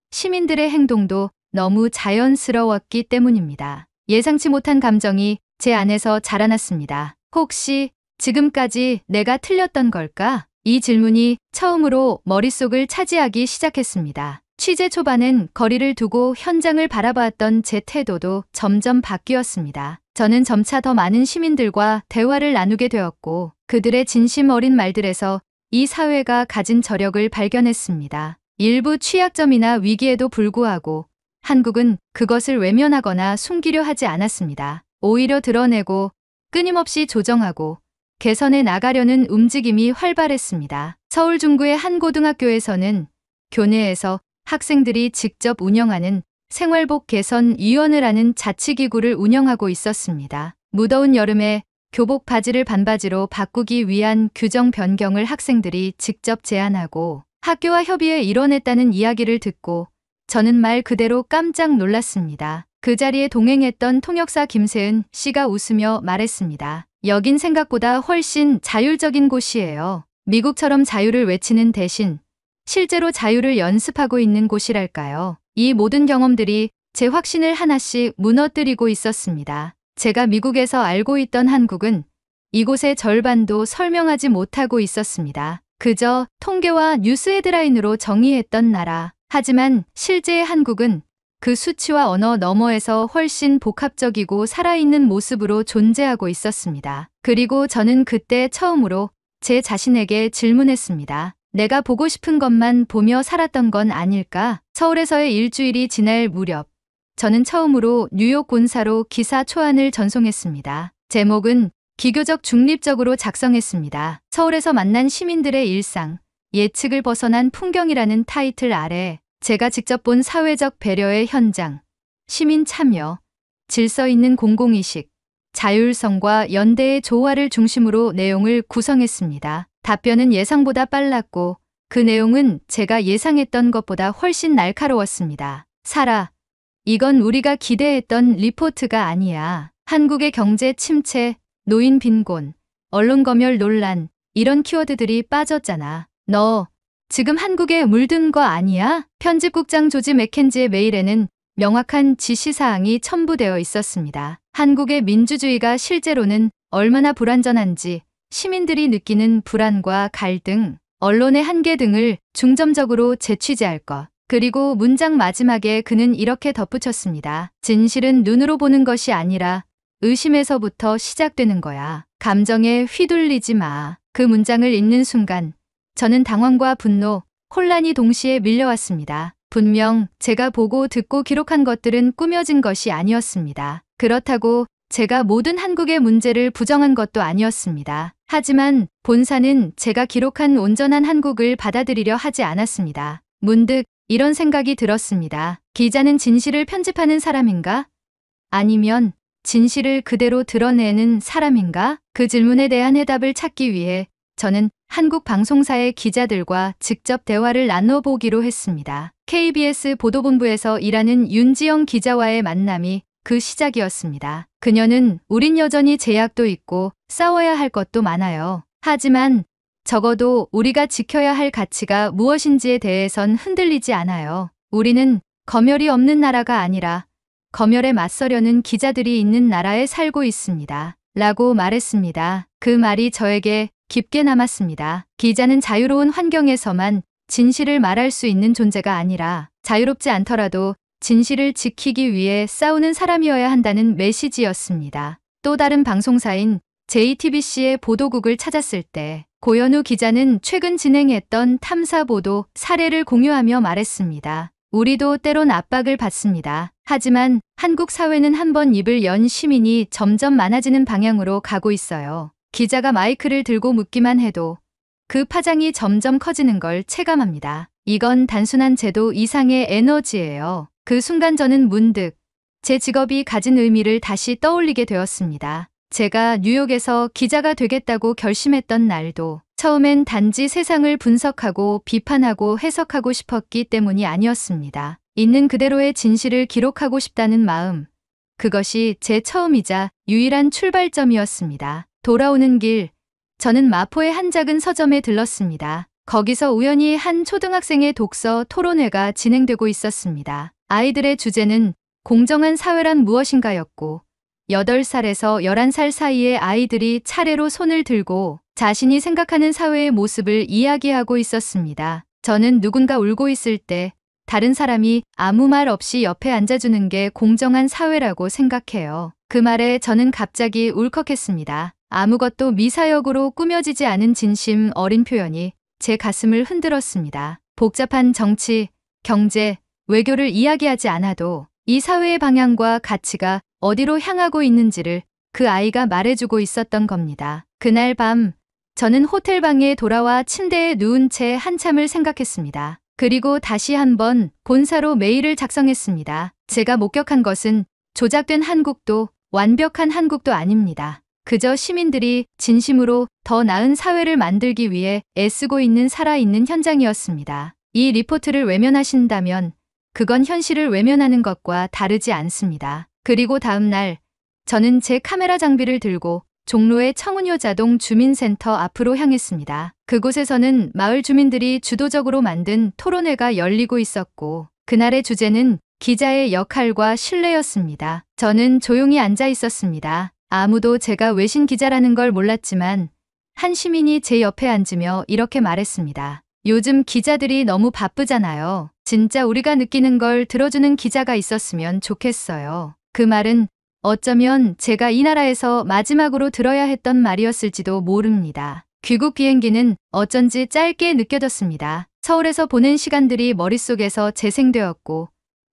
시민들의 행동도 너무 자연스러웠기 때문입니다. 예상치 못한 감정이 제 안에서 자라났습니다. 혹시 지금까지 내가 틀렸던 걸까? 이 질문이 처음으로 머릿속을 차지하기 시작했습니다. 취재 초반엔 거리를 두고 현장을 바라봤던 제 태도도 점점 바뀌었습니다. 저는 점차 더 많은 시민들과 대화를 나누게 되었고 그들의 진심 어린 말들에서 이 사회가 가진 저력을 발견했습니다. 일부 취약점이나 위기에도 불구하고 한국은 그것을 외면하거나 숨기려 하지 않았습니다. 오히려 드러내고 끊임없이 조정하고 개선해 나가려는 움직임이 활발했습니다. 서울 중구의 한 고등학교에서는 교내에서 학생들이 직접 운영하는 생활복 개선 위원회라는 자치기구를 운영하고 있었습니다. 무더운 여름에 교복 바지를 반바지로 바꾸기 위한 규정 변경을 학생들이 직접 제안하고 학교와 협의해 이뤄냈다는 이야기를 듣고 저는 말 그대로 깜짝 놀랐습니다. 그 자리에 동행했던 통역사 김세은 씨가 웃으며 말했습니다. 여긴 생각보다 훨씬 자율적인 곳이에요. 미국처럼 자유를 외치는 대신 실제로 자유를 연습하고 있는 곳이랄까요. 이 모든 경험들이 제 확신을 하나씩 무너뜨리고 있었습니다. 제가 미국에서 알고 있던 한국은 이곳의 절반도 설명하지 못하고 있었습니다. 그저 통계와 뉴스 헤드라인으로 정의했던 나라. 하지만 실제의 한국은 그 수치와 언어 너머에서 훨씬 복합적이고 살아있는 모습으로 존재하고 있었습니다. 그리고 저는 그때 처음으로 제 자신에게 질문했습니다. 내가 보고 싶은 것만 보며 살았던 건 아닐까? 서울에서의 일주일이 지날 무렵 저는 처음으로 뉴욕 본사로 기사 초안을 전송했습니다. 제목은 기교적 중립적으로 작성했습니다. 서울에서 만난 시민들의 일상, 예측을 벗어난 풍경이라는 타이틀 아래 제가 직접 본 사회적 배려의 현장, 시민 참여, 질서 있는 공공의식, 자율성과 연대의 조화를 중심으로 내용을 구성했습니다. 답변은 예상보다 빨랐고 그 내용은 제가 예상했던 것보다 훨씬 날카로웠습니다. 사라, 이건 우리가 기대했던 리포트가 아니야. 한국의 경제 침체, 노인 빈곤, 언론 검열 논란, 이런 키워드들이 빠졌잖아. 너 지금 한국에 물든 거 아니야? 편집국장 조지 맥켄지의 메일에는 명확한 지시사항이 첨부되어 있었습니다. 한국의 민주주의가 실제로는 얼마나 불완전한지, 시민들이 느끼는 불안과 갈등, 언론의 한계 등을 중점적으로 재취재할 것. 그리고 문장 마지막에 그는 이렇게 덧붙였습니다. 진실은 눈으로 보는 것이 아니라 의심에서부터 시작되는 거야. 감정에 휘둘리지 마. 그 문장을 읽는 순간 저는 당황과 분노, 혼란이 동시에 밀려왔습니다. 분명 제가 보고 듣고 기록한 것들은 꾸며진 것이 아니었습니다. 그렇다고 제가 모든 한국의 문제를 부정한 것도 아니었습니다. 하지만 본사는 제가 기록한 온전한 한국을 받아들이려 하지 않았습니다. 문득 이런 생각이 들었습니다. 기자는 진실을 편집하는 사람인가? 아니면 진실을 그대로 드러내는 사람인가? 그 질문에 대한 해답을 찾기 위해 저는 한국 방송사의 기자들과 직접 대화를 나눠보기로 했습니다. KBS 보도본부에서 일하는 윤지영 기자와의 만남이 그 시작이었습니다. 그녀는 우린 여전히 제약도 있고 싸워야 할 것도 많아요. 하지만 적어도 우리가 지켜야 할 가치가 무엇인지에 대해선 흔들리지 않아요. 우리는 검열이 없는 나라가 아니라 검열에 맞서려는 기자들이 있는 나라에 살고 있습니다. 라고 말했습니다. 그 말이 저에게 깊게 남았습니다. 기자는 자유로운 환경에서만 진실을 말할 수 있는 존재가 아니라 자유롭지 않더라도 진실을 지키기 위해 싸우는 사람이어야 한다는 메시지였습니다. 또 다른 방송사인 JTBC의 보도국을 찾았을 때 고현우 기자는 최근 진행했던 탐사보도 사례를 공유하며 말했습니다. 우리도 때론 압박을 받습니다. 하지만 한국 사회는 한 번 입을 연 시민이 점점 많아지는 방향으로 가고 있어요. 기자가 마이크를 들고 묻기만 해도 그 파장이 점점 커지는 걸 체감합니다. 이건 단순한 제도 이상의 에너지예요. 그 순간 저는 문득 제 직업이 가진 의미를 다시 떠올리게 되었습니다. 제가 뉴욕에서 기자가 되겠다고 결심했던 날도 처음엔 단지 세상을 분석하고 비판하고 해석하고 싶었기 때문이 아니었습니다. 있는 그대로의 진실을 기록하고 싶다는 마음. 그것이 제 처음이자 유일한 출발점이었습니다. 돌아오는 길, 저는 마포의 한 작은 서점에 들렀습니다. 거기서 우연히 한 초등학생의 독서 토론회가 진행되고 있었습니다. 아이들의 주제는 공정한 사회란 무엇인가였고 8살에서 11살 사이의 아이들이 차례로 손을 들고 자신이 생각하는 사회의 모습을 이야기하고 있었습니다. 저는 누군가 울고 있을 때 다른 사람이 아무 말 없이 옆에 앉아주는 게 공정한 사회라고 생각해요. 그 말에 저는 갑자기 울컥했습니다. 아무것도 미사역으로 꾸며지지 않은 진심 어린 표현이 제 가슴을 흔들었습니다. 복잡한 정치, 경제, 외교를 이야기하지 않아도 이 사회의 방향과 가치가 어디로 향하고 있는지를 그 아이가 말해주고 있었던 겁니다. 그날 밤 저는 호텔 방에 돌아와 침대에 누운 채 한참을 생각했습니다. 그리고 다시 한번 본사로 메일을 작성했습니다. 제가 목격한 것은 조작된 한국도 완벽한 한국도 아닙니다. 그저 시민들이 진심으로 더 나은 사회를 만들기 위해 애쓰고 있는 살아있는 현장이었습니다. 이 리포트를 외면하신다면 그건 현실을 외면하는 것과 다르지 않습니다. 그리고 다음 날 저는 제 카메라 장비를 들고 종로의 청운효자동 주민센터 앞으로 향했습니다. 그곳에서는 마을 주민들이 주도적으로 만든 토론회가 열리고 있었고 그날의 주제는 기자의 역할과 신뢰였습니다. 저는 조용히 앉아 있었습니다. 아무도 제가 외신 기자라는 걸 몰랐지만 한 시민이 제 옆에 앉으며 이렇게 말했습니다. 요즘 기자들이 너무 바쁘잖아요. 진짜 우리가 느끼는 걸 들어주는 기자가 있었으면 좋겠어요. 그 말은 어쩌면 제가 이 나라에서 마지막으로 들어야 했던 말이었을지도 모릅니다. 귀국 비행기는 어쩐지 짧게 느껴졌습니다. 서울에서 보낸 시간들이 머릿속에서 재생되었고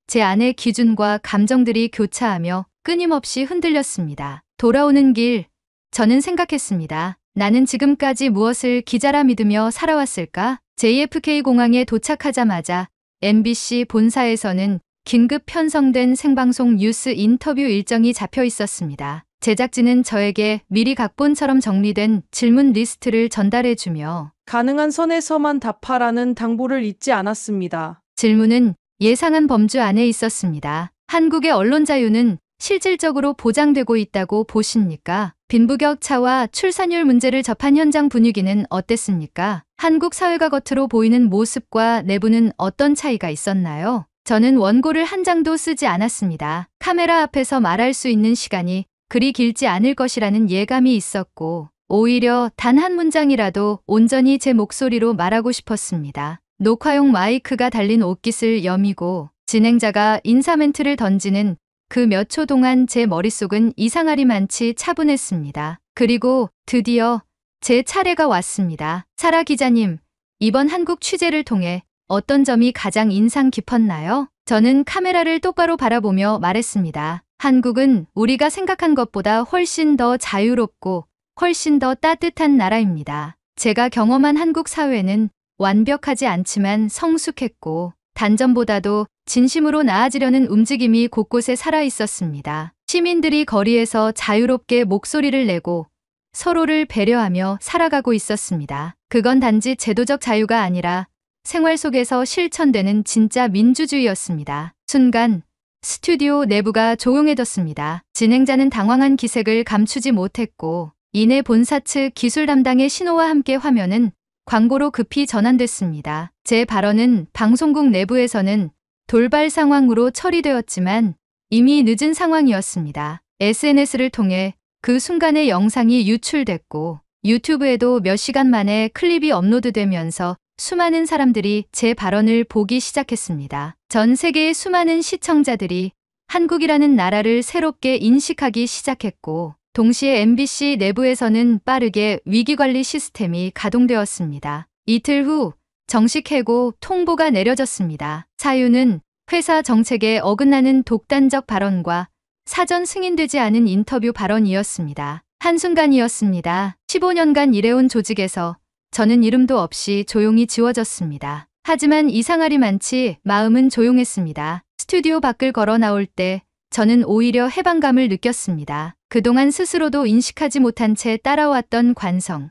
제 안의 기준과 감정들이 교차하며 끊임없이 흔들렸습니다. 돌아오는 길, 저는 생각했습니다. 나는 지금까지 무엇을 기자라 믿으며 살아왔을까? JFK 공항에 도착하자마자 MBC 본사에서는 긴급 편성된 생방송 뉴스 인터뷰 일정이 잡혀 있었습니다. 제작진은 저에게 미리 각본처럼 정리된 질문 리스트를 전달해주며 가능한 선에서만 답하라는 당부를 잊지 않았습니다. 질문은 예상한 범주 안에 있었습니다. 한국의 언론 자유는 실질적으로 보장되고 있다고 보십니까? 빈부격차와 출산율 문제를 접한 현장 분위기는 어땠습니까? 한국 사회가 겉으로 보이는 모습과 내부는 어떤 차이가 있었나요? 저는 원고를 한 장도 쓰지 않았습니다. 카메라 앞에서 말할 수 있는 시간이 그리 길지 않을 것이라는 예감이 있었고 오히려 단 한 문장이라도 온전히 제 목소리로 말하고 싶었습니다. 녹화용 마이크가 달린 옷깃을 여미고 진행자가 인사 멘트를 던지는 그 몇 초 동안 제 머릿속은 이상하리만치 차분했습니다. 그리고 드디어 제 차례가 왔습니다. 사라 기자님, 이번 한국 취재를 통해 어떤 점이 가장 인상 깊었나요? 저는 카메라를 똑바로 바라보며 말했습니다. 한국은 우리가 생각한 것보다 훨씬 더 자유롭고 훨씬 더 따뜻한 나라입니다. 제가 경험한 한국 사회는 완벽하지 않지만 성숙했고 단전보다도 진심으로 나아지려는 움직임이 곳곳에 살아 있었습니다. 시민들이 거리에서 자유롭게 목소리를 내고 서로를 배려하며 살아가고 있었습니다. 그건 단지 제도적 자유가 아니라 생활 속에서 실천되는 진짜 민주주의였습니다. 순간 스튜디오 내부가 조용해졌습니다. 진행자는 당황한 기색을 감추지 못했고 이내 본사 측 기술 담당의 신호와 함께 화면은 광고로 급히 전환됐습니다. 제 발언은 방송국 내부에서는 돌발 상황으로 처리되었지만 이미 늦은 상황이었습니다. SNS를 통해 그 순간의 영상이 유출됐고 유튜브에도 몇 시간 만에 클립이 업로드되면서 수많은 사람들이 제 발언을 보기 시작했습니다. 전 세계의 수많은 시청자들이 한국이라는 나라를 새롭게 인식하기 시작했고 동시에 MBC 내부에서는 빠르게 위기관리 시스템이 가동되었습니다. 이틀 후 정식 해고 통보가 내려졌습니다. 사유는 회사 정책에 어긋나는 독단적 발언과 사전 승인되지 않은 인터뷰 발언이었습니다. 한순간이었습니다. 15년간 일해온 조직에서 저는 이름도 없이 조용히 지워졌습니다. 하지만 이상하리만치 마음은 조용했습니다. 스튜디오 밖을 걸어 나올 때 저는 오히려 해방감을 느꼈습니다. 그동안 스스로도 인식하지 못한 채 따라왔던 관성,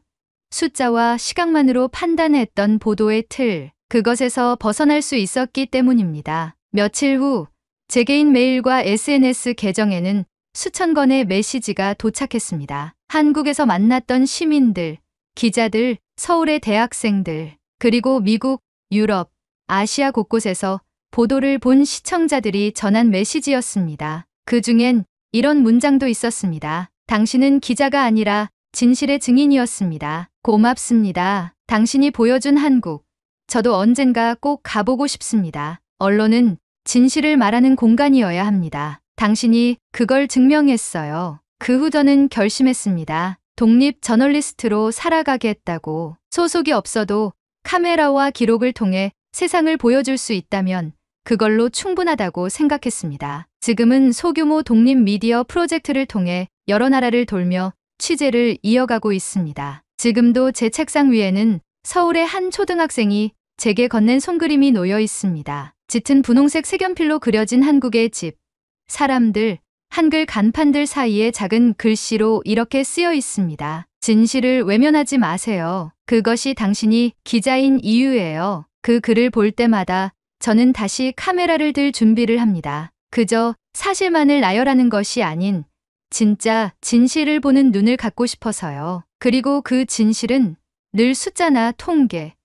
숫자와 시각만으로 판단했던 보도의 틀, 그것에서 벗어날 수 있었기 때문입니다. 며칠 후 제 개인 메일과 SNS 계정에는 수천 건의 메시지가 도착했습니다. 한국에서 만났던 시민들, 기자들, 서울의 대학생들, 그리고 미국, 유럽, 아시아 곳곳에서 보도를 본 시청자들이 전한 메시지였습니다. 그 중엔 이런 문장도 있었습니다. 당신은 기자가 아니라 진실의 증인이었습니다. 고맙습니다. 당신이 보여준 한국. 저도 언젠가 꼭 가보고 싶습니다. 언론은 진실을 말하는 공간이어야 합니다. 당신이 그걸 증명했어요. 그 후 저는 결심했습니다. 독립 저널리스트로 살아가겠다고. 소속이 없어도 카메라와 기록을 통해 세상을 보여줄 수 있다면 그걸로 충분하다고 생각했습니다. 지금은 소규모 독립 미디어 프로젝트를 통해 여러 나라를 돌며 취재를 이어가고 있습니다. 지금도 제 책상 위에는 서울의 한 초등학생이 제게 건넨 손그림이 놓여 있습니다. 짙은 분홍색 색연필로 그려진 한국의 집, 사람들, 한글 간판들 사이에 작은 글씨로 이렇게 쓰여 있습니다. 진실을 외면하지 마세요. 그것이 당신이 기자인 이유예요. 그 글을 볼 때마다 저는 다시 카메라를 들 준비를 합니다. 그저 사실만을 나열하는 것이 아닌 진짜 진실을 보는 눈을 갖고 싶어서요. 그리고 그 진실은 늘 숫자나 통계,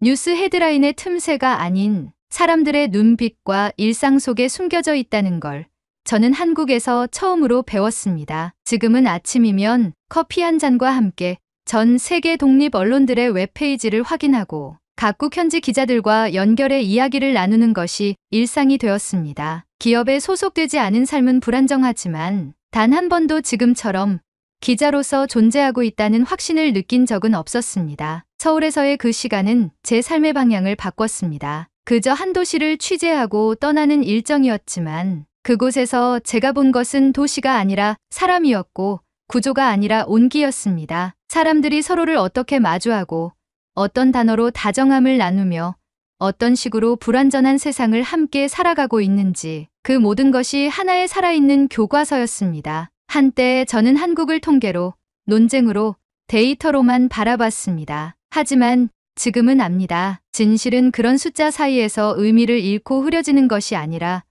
뉴스 헤드라인의 틈새가 아닌 사람들의 눈빛과 일상 속에 숨겨져 있다는 걸 저는 한국에서 처음으로 배웠습니다. 지금은 아침이면 커피 한 잔과 함께 전 세계 독립 언론들의 웹페이지를 확인하고 각국 현지 기자들과 연결해 이야기를 나누는 것이 일상이 되었습니다. 기업에 소속되지 않은 삶은 불안정하지만 단 한 번도 지금처럼 기자로서 존재하고 있다는 확신을 느낀 적은 없었습니다. 서울에서의 그 시간은 제 삶의 방향을 바꿨습니다. 그저 한 도시를 취재하고 떠나는 일정이었지만 그곳에서 제가 본 것은 도시가 아니라 사람이었고 구조가 아니라 온기였습니다. 사람들이 서로를 어떻게 마주하고 어떤 단어로 다정함을 나누며 어떤 식으로 불완전한 세상을 함께 살아가고 있는지 그 모든 것이 하나의 살아있는 교과서였습니다. 한때 저는 한국을 통계로, 논쟁으로, 데이터로만 바라봤습니다. 하지만 지금은 압니다. 진실은 그런 숫자 사이에서 의미를 잃고 흐려지는 것이 아니라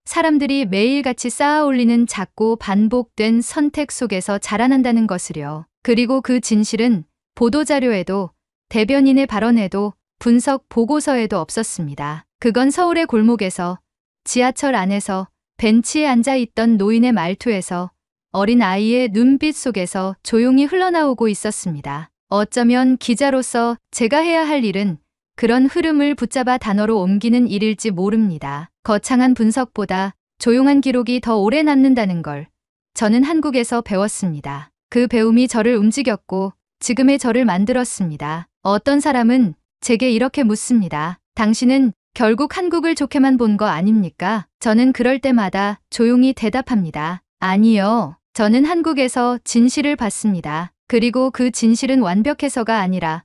사람들이 매일같이 쌓아 올리는 작고 반복된 선택 속에서 자라난다는 것을요. 그리고 그 진실은 보도자료에도 대변인의 발언에도 분석 보고서에도 없었습니다. 그건 서울의 골목에서, 지하철 안에서, 벤치에 앉아 있던 노인의 말투에서, 어린 아이의 눈빛 속에서 조용히 흘러나오고 있었습니다. 어쩌면 기자로서 제가 해야 할 일은 그런 흐름을 붙잡아 단어로 옮기는 일일지 모릅니다. 거창한 분석보다 조용한 기록이 더 오래 남는다는 걸 저는 한국에서 배웠습니다. 그 배움이 저를 움직였고 지금의 저를 만들었습니다. 어떤 사람은 제게 이렇게 묻습니다. 당신은 결국 한국을 좋게만 본 거 아닙니까? 저는 그럴 때마다 조용히 대답합니다. 아니요. 저는 한국에서 진실을 봤습니다. 그리고 그 진실은 완벽해서가 아니라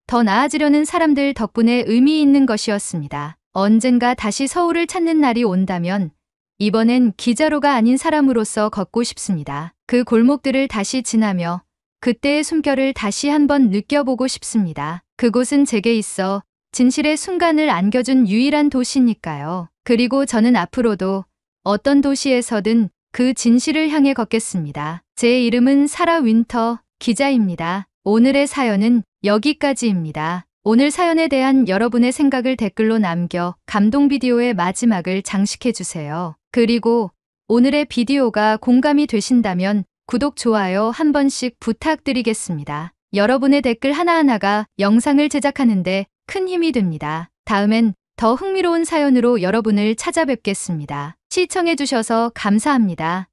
더 나아지려는 사람들 덕분에 의미 있는 것이었습니다. 언젠가 다시 서울을 찾는 날이 온다면 이번엔 기자로가 아닌 사람으로서 걷고 싶습니다. 그 골목들을 다시 지나며 그때의 숨결을 다시 한번 느껴보고 싶습니다. 그곳은 제게 있어 진실의 순간을 안겨준 유일한 도시니까요. 그리고 저는 앞으로도 어떤 도시에서든 그 진실을 향해 걷겠습니다. 제 이름은 사라 윈터 기자입니다. 오늘의 사연은 여기까지입니다. 오늘 사연에 대한 여러분의 생각을 댓글로 남겨 감동 비디오의 마지막을 장식해주세요. 그리고 오늘의 비디오가 공감이 되신다면 구독, 좋아요 한 번씩 부탁드리겠습니다. 여러분의 댓글 하나하나가 영상을 제작하는데 큰 힘이 됩니다. 다음엔 더 흥미로운 사연으로 여러분을 찾아뵙겠습니다. 시청해주셔서 감사합니다.